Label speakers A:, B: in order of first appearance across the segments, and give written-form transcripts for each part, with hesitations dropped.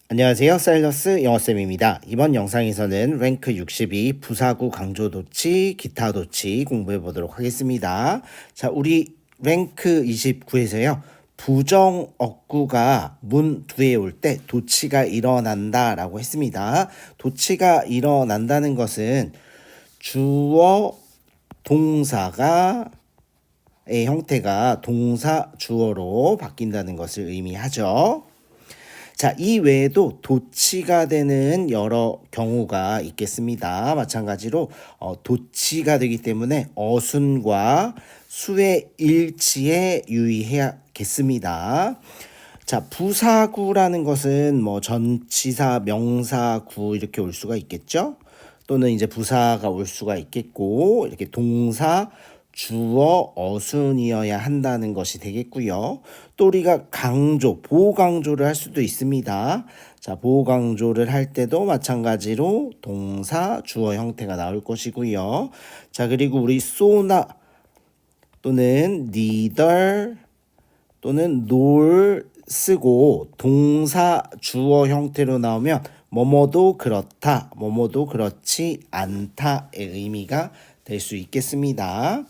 A: 안녕하세요. 사일러스 영어쌤입니다. 이번 영상에서는 랭크 62 부사구 강조도치, 기타도치 공부해 보도록 하겠습니다. 자, 우리 랭크 29에서요. 부정어구가 문 뒤에 올 때 도치가 일어난다 라고 했습니다. 도치가 일어난다는 것은 주어 동사가 의 형태가 동사 주어로 바뀐다는 것을 의미하죠. 자, 이 외에도 도치가 되는 여러 경우가 있겠습니다. 마찬가지로 도치가 되기 때문에 어순과 수의 일치에 유의해야겠습니다. 자, 부사구라는 것은 뭐 전치사, 명사, 구 이렇게 올 수가 있겠죠. 또는 이제 부사가 올 수가 있겠고 이렇게 동사, 주어, 어순이어야 한다는 것이 되겠고요. 또 우리가 강조, 보강조를 할 수도 있습니다. 자, 보강조를 할 때도 마찬가지로 동사, 주어 형태가 나올 것이고요. 자, 그리고 우리 so나 또는 neither 또는 nor 쓰고 동사, 주어 형태로 나오면 뭐뭐도 그렇다, 뭐뭐도 그렇지 않다의 의미가 될 수 있겠습니다.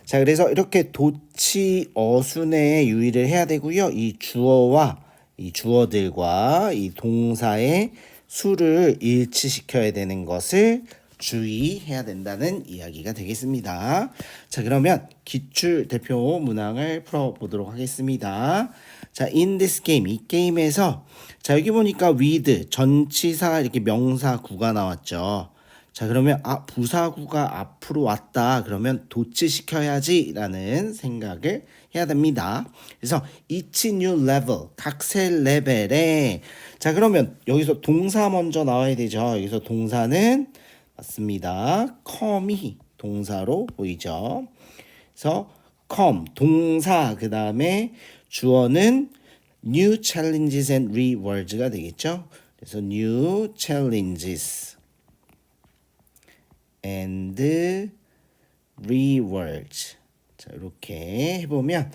A: 자, 그래서 이렇게 도치 어순에 유의를 해야 되고요. 이 주어와 이 주어들과 이 동사의 수를 일치시켜야 되는 것을 주의해야 된다는 이야기가 되겠습니다. 자, 그러면 기출 대표 문항을 풀어보도록 하겠습니다. 자, in this game, 이 게임에서 자, 여기 보니까 with, 전치사 이렇게 명사 구가 나왔죠. 자, 그러면 부사구가 앞으로 왔다. 그러면 도치시켜야지 라는 생각을 해야 됩니다. 그래서 each new level, 각세 레벨에 자, 그러면 여기서 동사 먼저 나와야 되죠. 여기서 동사는 맞습니다. come이 동사로 보이죠. 그래서 come, 동사, 그 다음에 주어는 new challenges and rewards가 되겠죠. 그래서 new challenges and rewards. 자, 이렇게 해보면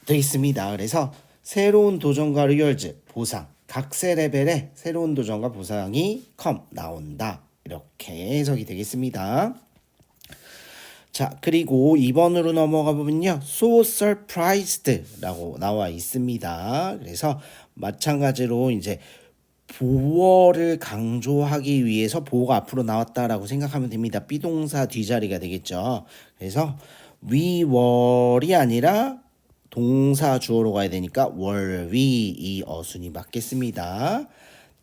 A: 되겠습니다. 그래서 새로운 도전과 rewards, 보상, 각세 레벨에 새로운 도전과 보상이 come, 나온다. 이렇게 해석이 되겠습니다. 자, 그리고 2번으로 넘어가 보면요. So surprised 라고 나와 있습니다. 그래서 마찬가지로 이제 보어를 강조하기 위해서 보어가 앞으로 나왔다라고 생각하면 됩니다. 비동사 뒷자리가 되겠죠. 그래서 we were이 아니라 동사 주어로 가야 되니까 were we 이 어순이 맞겠습니다.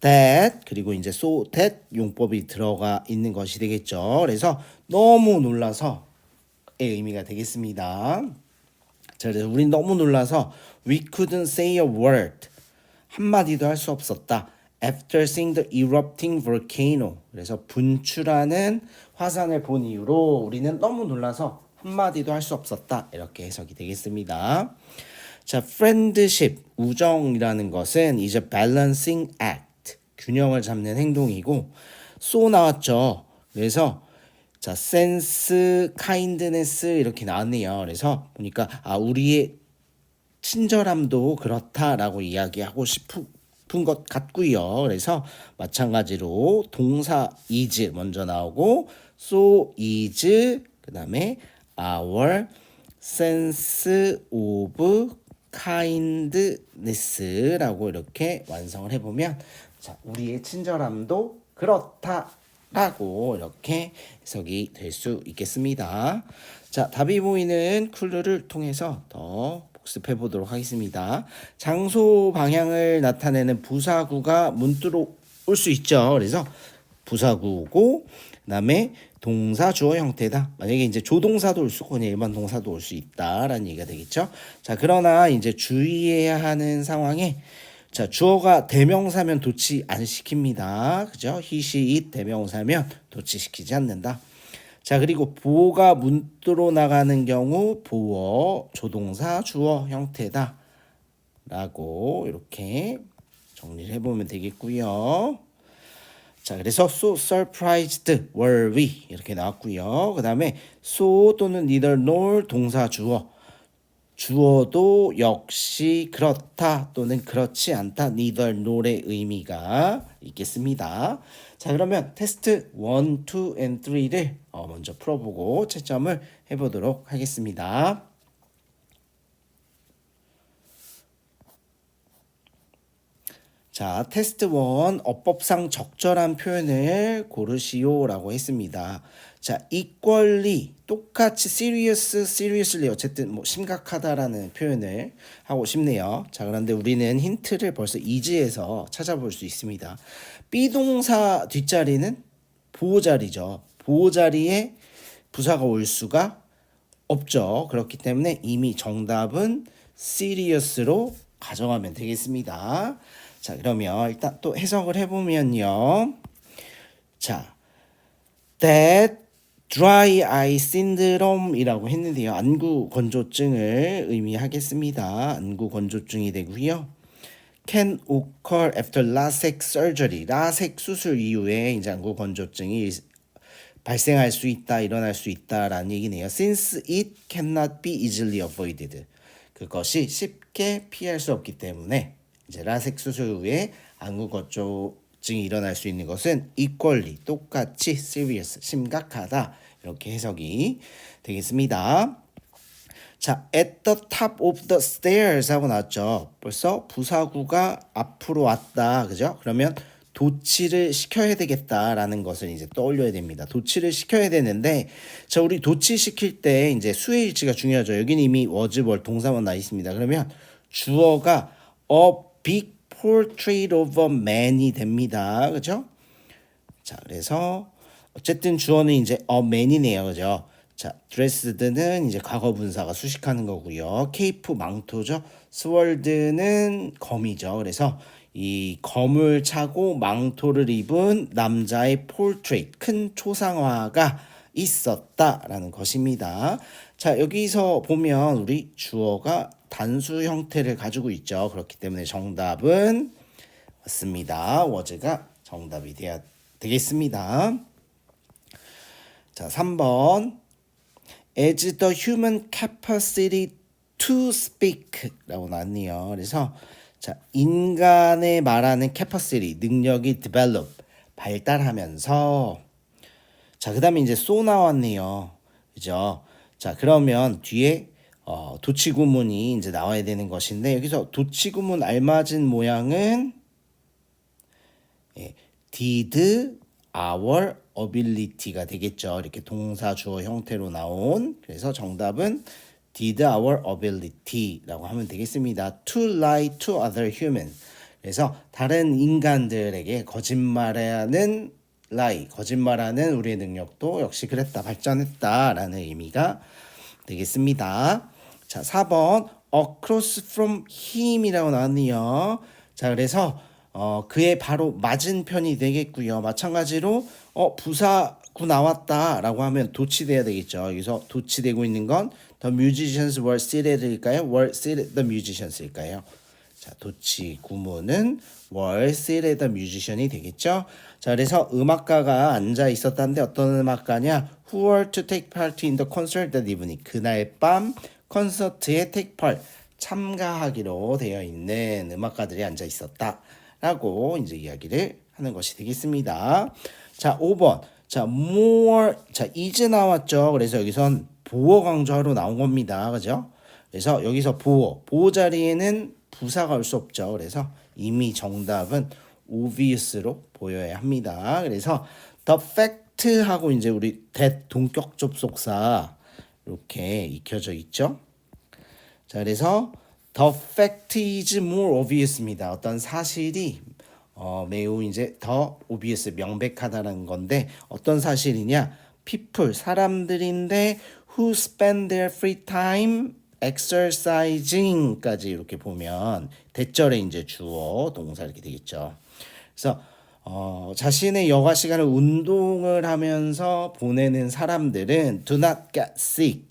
A: that 그리고 이제 so that 용법이 들어가 있는 것이 되겠죠. 그래서 너무 놀라서의 의미가 되겠습니다. 자, 그래서 우린 너무 놀라서 we couldn't say a word 한마디도 할 수 없었다. After seeing the erupting volcano. 그래서 분출하는 화산을 본 이후로 우리는 너무 놀라서 한마디도 할 수 없었다. 이렇게 해석이 되겠습니다. 자, friendship, 우정이라는 것은 is a balancing act. 균형을 잡는 행동이고 so 나왔죠. 그래서 자, sense, kindness 이렇게 나왔네요. 그래서 보니까 우리의 친절함도 그렇다라고 이야기하고 싶은 것 같고요. 그래서 마찬가지로 동사 is 먼저 나오고 so is 그 다음에 our sense of kindness라고 이렇게 완성을 해보면 자, 우리의 친절함도 그렇다라고 이렇게 해석이 될 수 있겠습니다. 자, 답이 보이는 쿨루를 통해서 더 복습해 보도록 하겠습니다. 장소 방향을 나타내는 부사구가 문자로 올 수 있죠. 그래서 부사구고 그다음에 동사 주어 형태다. 만약에 이제 조동사도 올 수 있고 그냥 일반 동사도 올 수 있다라는 얘기가 되겠죠. 자, 그러나 이제 주의해야 하는 상황에 자, 주어가 대명사면 도치 안 시킵니다. 그죠? he, she, it 대명사면 도치시키지 않는다. 자, 그리고 보어가 문자로 나가는 경우 보어, 조동사, 주어 형태다 라고 이렇게 정리를 해보면 되겠고요. 자, 그래서 so surprised were we 이렇게 나왔고요. 그 다음에 so 또는 neither nor 동사 주어 주어도 역시 그렇다 또는 그렇지 않다 neither nor의 의미가 있겠습니다. 자, 그러면 테스트 1, 2, and 3를 먼저 풀어보고 채점을 해보도록 하겠습니다. 자, 테스트 1 어법상 적절한 표현을 고르시오라고 했습니다. 자, equally 똑같이 seriously 어쨌든 뭐 심각하다라는 표현을 하고 싶네요. 자, 그런데 우리는 힌트를 벌써 이지에서 찾아볼 수 있습니다. 비동사 뒷자리는 보호자리죠. 보호자리에 부사가 올 수가 없죠. 그렇기 때문에 이미 정답은 serious로 가정하면 되겠습니다. 자, 그러면 일단 또 해석을 해보면요. 자, that dry eye syndrome이라고 했는데요. 안구 건조증을 의미하겠습니다. 안구 건조증이 되고요. can occur after LASIK surgery. 라섹 수술 이후에 이제 안구 건조증이 발생할 수 있다, 일어날 수 있다라는 얘기네요. Since it cannot be easily avoided. 그것이 쉽게 피할 수 없기 때문에 이제 라섹 수술 후에 안구 건조증이 일어날 수 있는 것은 equally 똑같이 serious 심각하다 이렇게 해석이 되겠습니다. 자, at the top of the stairs 하고 나왔죠. 벌써 부사구가 앞으로 왔다, 그죠? 그러면 도치를 시켜야 되겠다라는 것을 이제 떠올려야 됩니다. 도치를 시켜야 되는데, 자, 우리 도치 시킬 때 이제 수의 일치가 중요하죠. 여기는 이미 was, were 동사만 나 있습니다. 그러면 주어가 a big portrait of a man이 됩니다. 그죠? 자, 그래서 어쨌든 주어는 이제 a man이네요. 그죠? 자, 드레스드는 이제 과거 분사가 수식하는 거고요. 케이프 망토죠. 스월드는 검이죠. 그래서 이 검을 차고 망토를 입은 남자의 폴트레이트, 큰 초상화가 있었다라는 것입니다. 자, 여기서 보면 우리 주어가 단수 형태를 가지고 있죠. 그렇기 때문에 정답은 맞습니다. was가 정답이 되겠습니다. 자, 3번. as the human capacity to speak 라고 나왔네요. 그래서 자, 인간의 말하는 capacity, 능력이 develop, 발달하면서 자, 그 다음에 이제 so 나왔네요. 그죠? 자, 그러면 뒤에 도치구문이 이제 나와야 되는 것인데 여기서 도치구문 알맞은 모양은 did our ability가 되겠죠. 이렇게 동사 주어 형태로 나온. 그래서 정답은 did our ability라고 하면 되겠습니다. to lie to other humans. 그래서 다른 인간들에게 거짓말하는 lie, 거짓말하는 우리의 능력도 역시 그랬다, 발전했다라는 의미가 되겠습니다. 자, 4번 across from him이라고 나왔네요. 자, 그래서 그의 바로 맞은편이 되겠고요. 마찬가지로 부사구 나왔다라고 하면 도치돼야 되겠죠. 여기서 도치되고 있는 건 the musicians were seated일까요? were seated the musicians일까요? 자, 도치 구문은 were seated the musician이 되겠죠. 자, 그래서 음악가가 앉아 있었다는데 어떤 음악가냐? who were to take part in the concert that evening. 그날 밤 콘서트에 take part 참가하기로 되어 있는 음악가들이 앉아 있었다. 라고 이제 이야기를 하는 것이 되겠습니다. 자, 5번. 자, more. 자, is 나왔죠. 그래서 여기선 보어 강조하러 나온 겁니다. 그죠? 그래서 여기서 보어 자리에는 부사가 올 수 없죠. 그래서 이미 정답은 obvious로 보여야 합니다. 그래서 the fact 하고 이제 우리 that 동격 접속사 이렇게 익혀져 있죠. 자, 그래서 the fact is more obviously 어떤 사실이 매우 이제 더 obvious 명백하다는 건데 어떤 사실이냐? people 사람들인데 who spend their free time exercising까지 이렇게 보면 대절에 이제 주어 동사 이렇게 되겠죠. 그래서 자신의 여가 시간을 운동을 하면서 보내는 사람들은 do not get sick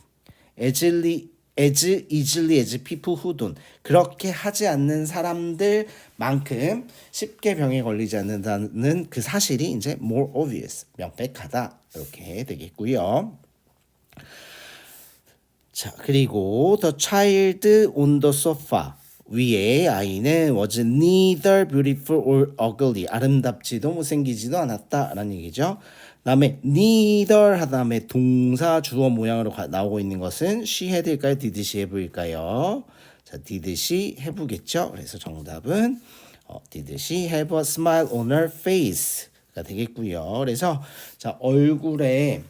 A: as easily as people who don't. 그렇게 하지 않는 사람들만큼 쉽게 병에 걸리지 않는다는 그 사실이 이제 more obvious, 명백하다 이렇게 되겠고요. 자, 그리고 the child on the sofa 위에 아이는 was neither beautiful or ugly 아름답지도 못생기지도 않았다라는 얘기죠. 그다음에 neither 한 다음에 동사 주어 모양으로 나오고 있는 것은 she had일까요? did she have일까요? 자, did she have겠죠? 그래서 정답은 did she have a smile on her face가 되겠고요. 그래서 자, 얼굴에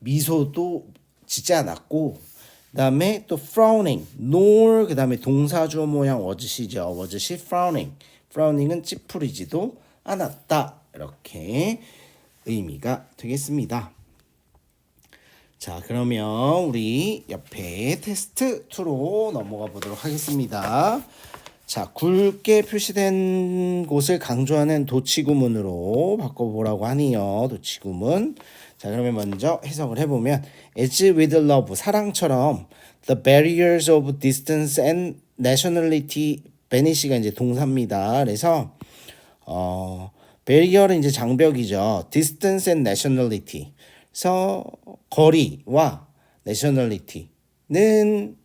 A: 미소도 짓지 않았고 그다음에 또 frowning, nor 그다음에 동사 주어 모양 was she죠. was she frowning? frowning은 찌푸리지도 않았다. 이렇게 의미가 되겠습니다. 자, 그러면 우리 옆에 테스트 2로 넘어가 보도록 하겠습니다. 자, 굵게 표시된 곳을 강조하는 도치구문으로 바꿔보라고 하네요. 도치구문. 자, 그러면 먼저 해석을 해보면 as with love, 사랑처럼 the barriers of distance and nationality, vanish가 이제 동사입니다. 그래서 barrier는 이제 장벽이죠. distance and nationality. 그래서 거리와 nationality는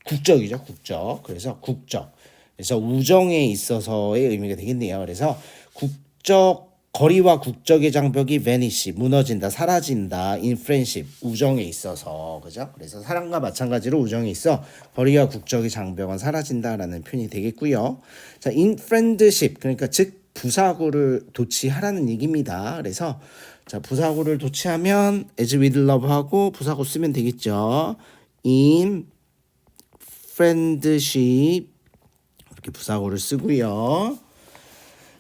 A: 국적이죠, 국적. 그래서 국적. 그래서 우정에 있어서의 의미가 되겠네요. 그래서 국적, 거리와 국적의 장벽이 vanish, 무너진다, 사라진다. in friendship, 우정에 있어서, 그죠? 그래서 사랑과 마찬가지로 우정에 있어 거리와 국적의 장벽은 사라진다라는 표현이 되겠고요. 자, in friendship, 그러니까 즉 부사구를 도치하라는 얘기입니다. 그래서 자, 부사구를 도치하면 as with love 하고 부사구 쓰면 되겠죠. in friendship 이렇게 부사구를 쓰고요.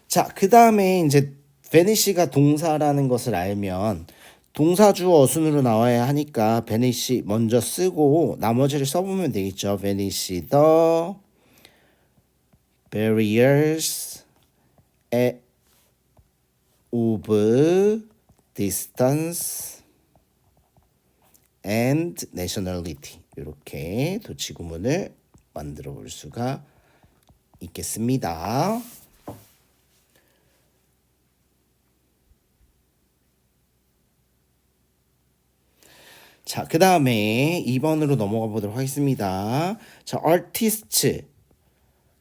A: 자, 그 다음에 이제 vanish가 동사라는 것을 알면 동사 주어 어순으로 나와야 하니까 vanish 먼저 쓰고 나머지를 써보면 되겠죠. vanish the barriers of distance and nationality 이렇게 도치구문을 만들어 볼 수가 있겠습니다. 자, 그 다음에 2번으로 넘어가 보도록 하겠습니다. 자, artists,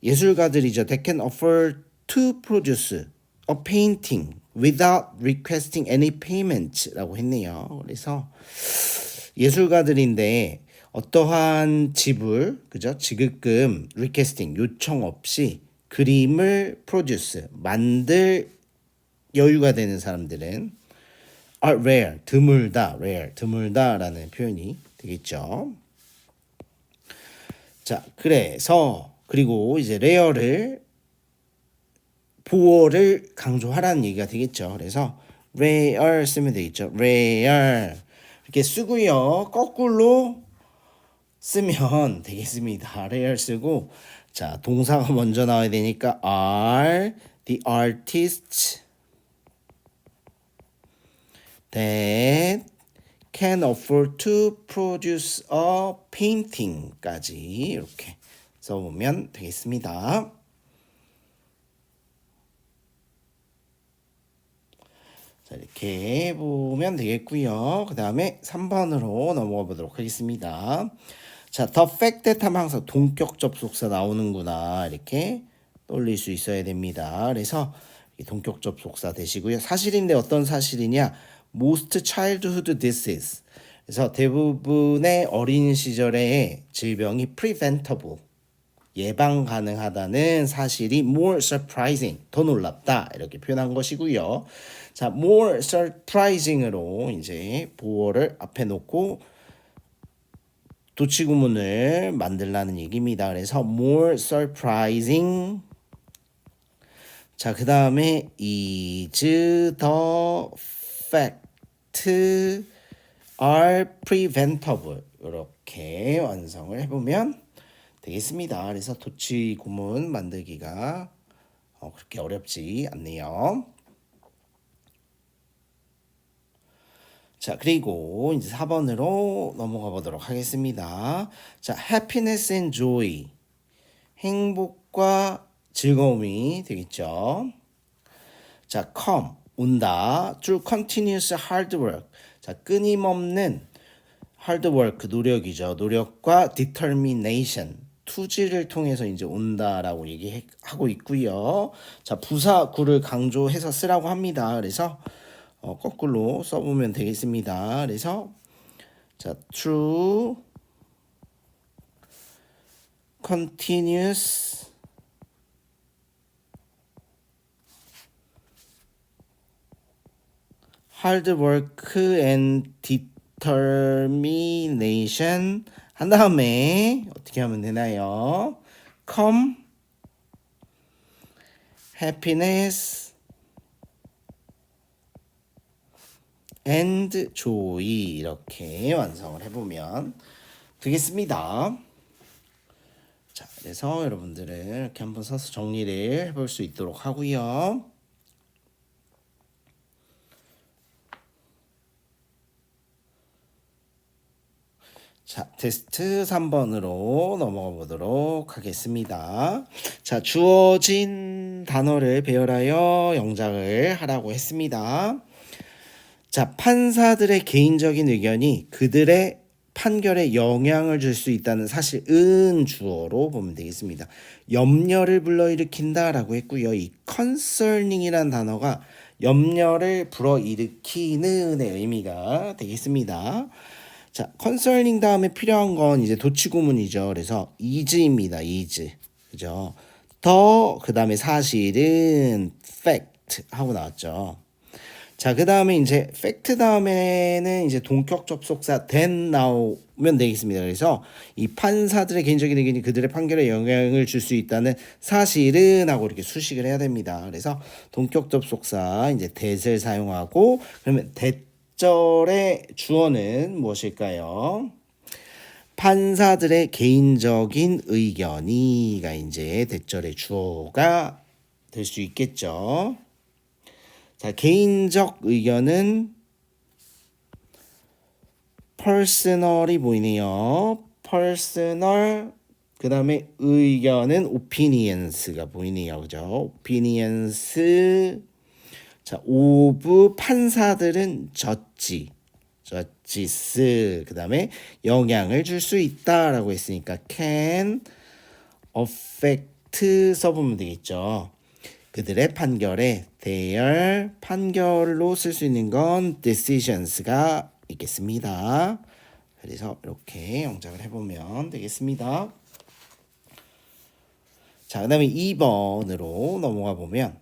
A: 예술가들이죠. They can afford to produce a painting without requesting any payment라고 했네요. 그래서 예술가들인데 어떠한 지불, 그죠? 지급금, requesting, 요청 없이 그림을 produce, 만들 여유가 되는 사람들은 are rare, 드물다, rare, 드물다라는 표현이 되겠죠. 자, 그래서 그리고 이제 rare를 보어를 강조하라는 얘기가 되겠죠. 그래서 rare 쓰면 되겠죠. rare 이렇게 쓰고요. 거꾸로 쓰면 되겠습니다. rare 쓰고 자, 동사가 먼저 나와야 되니까 are the artists that can afford to produce a painting까지 이렇게 써보면 되겠습니다. 자, 이렇게 보면 되겠고요. 그 다음에 3번으로 넘어가 보도록 하겠습니다. 자, the fact that 하면 항상 동격 접속사 나오는구나 이렇게 떠올릴 수 있어야 됩니다. 그래서 동격 접속사 되시고요. 사실인데 어떤 사실이냐? Most childhood disease. 그래서 대부분의 어린 시절의 질병이 preventable. 예방 가능하다는 사실이 more surprising, 더 놀랍다 이렇게 표현한 것이고요. 자, more surprising으로 이제 보어를 앞에 놓고 도치구문을 만들라는 얘기입니다. 그래서 more surprising. 자, 그 다음에 is the fact are preventable 이렇게 완성을 해보면 되겠습니다. 그래서 도치구문 만들기가 그렇게 어렵지 않네요. 자, 그리고 이제 4번으로 넘어가 보도록 하겠습니다. 자, happiness and joy. 행복과 즐거움이 되겠죠. 자, come. 온다. through continuous hard work. 자, 끊임없는 hard work 노력이죠. 노력과 determination 투지를 통해서 이제 온다라고 얘기하고 있고요. 자, 부사 구를 강조해서 쓰라고 합니다. 그래서 거꾸로 써보면 되겠습니다. 그래서 자, through continuous hard work and determination 한 다음에 어떻게 하면 되나요? come happiness and joy 이렇게 완성을 해보면 되겠습니다. 자, 그래서 여러분들은 이렇게 한번 써서 정리를 해볼 수 있도록 하고요. 자, 테스트 3번으로 넘어가 보도록 하겠습니다. 자, 주어진 단어를 배열하여 영작을 하라고 했습니다. 자, 판사들의 개인적인 의견이 그들의 판결에 영향을 줄 수 있다는 사실은 주어로 보면 되겠습니다. 염려를 불러일으킨다라고 했고요. 이 concerning이라는 단어가 염려를 불어일으키는의 의미가 되겠습니다. 자, concerning 다음에 필요한 건 이제 도치구문이죠. 그래서 is입니다. is. 그죠? 더 그다음에 사실은 fact 하고 나왔죠. 자, 그다음에 이제 fact 다음에는 이제 동격 접속사 then 나오면 되겠습니다. 그래서 이 판사들의 개인적인 의견이 그들의 판결에 영향을 줄 수 있다는 사실은 하고 이렇게 수식을 해야 됩니다. 그래서 동격 접속사 이제 that을 사용하고 그러면 대절의 주어는 무엇일까요? 판사들의 개인적인 의견이가 이제 대절의 주어가 될 수 있겠죠. 자, 개인적 의견은 personal이 보이네요. personal 그 다음에 의견은 opinions가 보이네요. 그죠? opinions 자, 오브 판사들은 judges 그 다음에 영향을 줄 수 있다라고 했으니까 can affect 써보면 되겠죠. 그들의 판결에 their 판결로 쓸 수 있는 건 decisions가 있겠습니다. 그래서 이렇게 영작을 해보면 되겠습니다. 자, 그 다음에 2번으로 넘어가 보면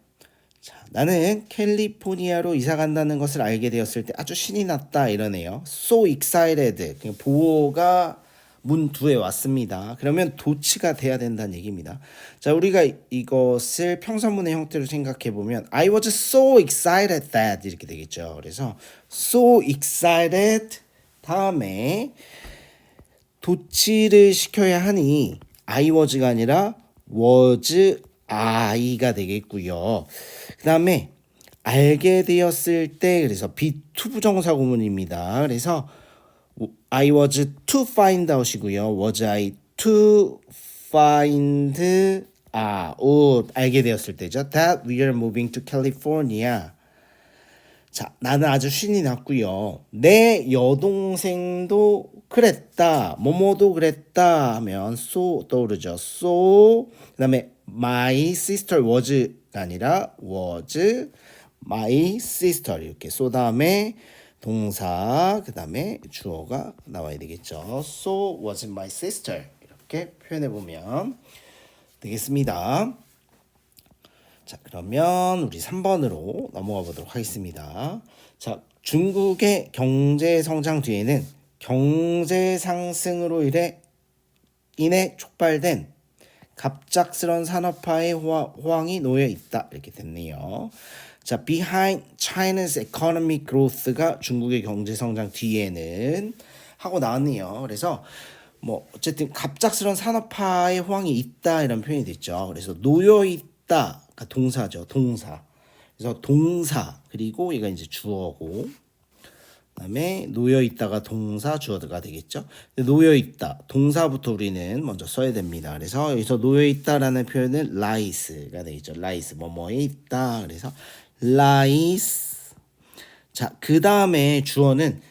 A: 자, 나는 캘리포니아로 이사 간다는 것을 알게 되었을 때 아주 신이 났다 이러네요. So excited. 보호가 문2에 왔습니다. 그러면 도치가 돼야 된다는 얘기입니다. 자, 우리가 이것을 평서문의 형태로 생각해 보면 I was so excited that 이렇게 되겠죠. 그래서 so excited 다음에 도치를 시켜야 하니 I was가 아니라 was I가 되겠고요. 그 다음에 알게 되었을 때 그래서 be2 부정사 구문입니다. 그래서 I was to find out이고요. was I to find out 알게 되었을 때죠. That we are moving to California. 자, 나는 아주 신이 났고요. 내 여동생도 그랬다. 뭐뭐도 그랬다 하면 so 떠오르죠. so 그다음에 my sister was가 아니라 was my sister 이렇게 so 다음에 동사 그 다음에 주어가 나와야 되겠죠. So was my sister 이렇게 표현해 보면 되겠습니다. 자, 그러면 우리 3번으로 넘어가 보도록 하겠습니다. 자, 중국의 경제 성장 뒤에는 경제 상승으로 인해 촉발된 갑작스런 산업화의 호황이 놓여 있다 이렇게 됐네요. 자, behind China's economic growth가 중국의 경제 성장 뒤에는 하고 나왔네요. 그래서 뭐 어쨌든 갑작스런 산업화의 호황이 있다 이런 표현이 됐죠. 그래서 놓여 있다가 동사죠. 동사. 그래서 동사 그리고 얘가 이제 주어고 그다음에 놓여 있다가 동사 주어가 되겠죠. 놓여 있다 동사부터 우리는 먼저 써야 됩니다. 그래서 여기서 놓여 있다라는 표현은 lies가 되겠죠. lies 뭐뭐에 있다. 그래서 lies. 자, 그 다음에 주어는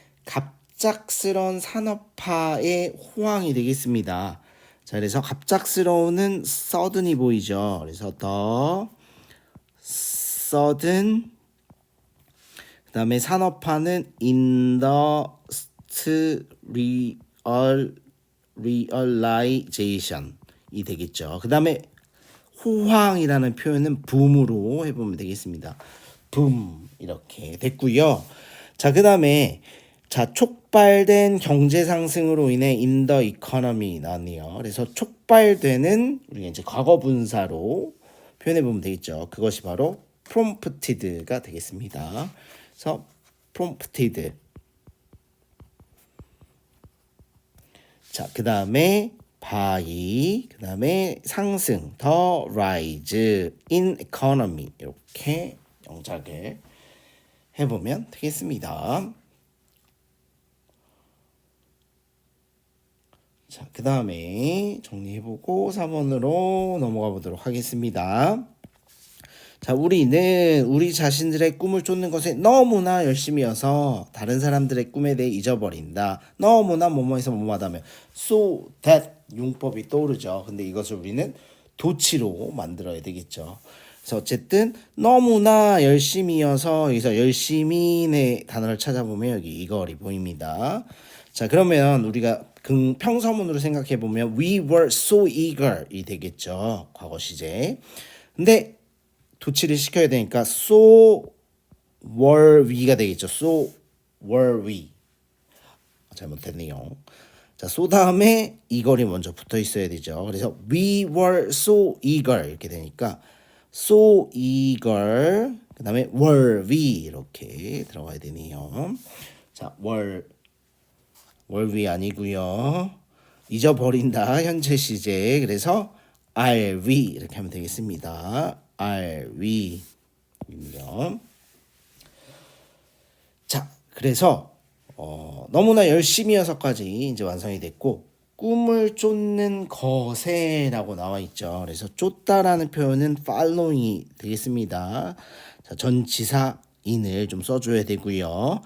A: 갑작스러운 산업화의 호황이 되겠습니다. 자, 그래서 갑작스러운은 sudden이 보이죠. 그래서 the sudden, 그 다음에 산업화는 realization이 되겠죠. 그 다음에 호황이라는 표현은 붐으로 해보면 되겠습니다. 붐 이렇게 됐고요. 자, 그 다음에 자, 촉발된 경제 상승으로 인해 in the economy 나왔네요. 그래서 촉발되는 우리가 이제 과거 분사로 표현해 보면 되겠죠. 그것이 바로 prompted가 되겠습니다. 그래서 prompted. 자, 그 다음에 by, 그 다음에 상승, the rise in economy 이렇게 영작을 해보면 되겠습니다. 자, 그 다음에 정리해보고 4번으로 넘어가 보도록 하겠습니다. 자, 우리는 우리 자신들의 꿈을 쫓는 것에 너무나 열심이어서 다른 사람들의 꿈에 대해 잊어버린다. 너무나 뭐뭐해서 뭐뭐하다면 so that 용법이 떠오르죠. 근데 이것을 우리는 도치로 만들어야 되겠죠. 그래서 어쨌든 너무나 열심이어서 여기서 열심히의 단어를 찾아보면 여기 이거리 보입니다. 자, 그러면 우리가 평서문으로 생각해 보면 we were so eager이 되겠죠. 과거 시제. 근데 도치를 시켜야 되니까 so were we가 되겠죠. so were we. 잘못했네요. 자, so 다음에 eager이 먼저 붙어 있어야 되죠. 그래서 we were so eager 이렇게 되니까 so eager 그 다음에 were we 이렇게 들어가야 되네요. 자, were we 아니고요. 잊어버린다 현재 시제. 그래서 are we 이렇게 하면 되겠습니다. are we 이요. 자, 그래서 너무나 열심히여서까지 이제 완성이 됐고 꿈을 쫓는 것에라고 나와 있죠. 그래서 쫓다라는 표현은 following이 되겠습니다. 자, 전치사 in을 좀 써줘야 되고요.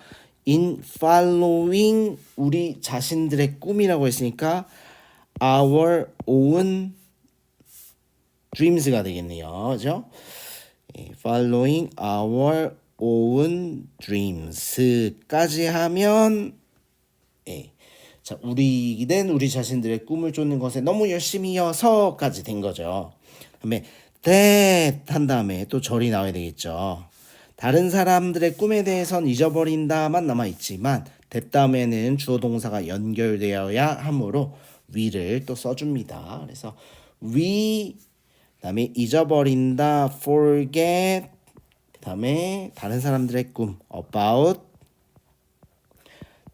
A: in following 우리 자신들의 꿈이라고 했으니까 our own dreams가 되겠네요. 그죠? following our own dreams까지 하면 자, 우리는 우리 자신들의 꿈을 쫓는 것에 너무 열심히여서까지 된 거죠. 그다음에 that 한 다음에 또 절이 나와야 되겠죠. 다른 사람들의 꿈에 대해선 잊어버린다만 남아있지만 that 다음에는 주어 동사가 연결되어야 하므로 we를 또 써줍니다. 그래서 we 그다음에 잊어버린다 forget 그다음에 다른 사람들의 꿈 about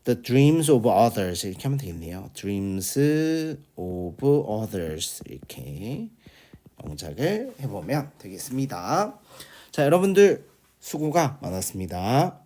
A: the dreams of others 이렇게 하면 되겠네요. dreams of others 이렇게 영작을 해보면 되겠습니다. 자, 여러분들 수고가 많았습니다.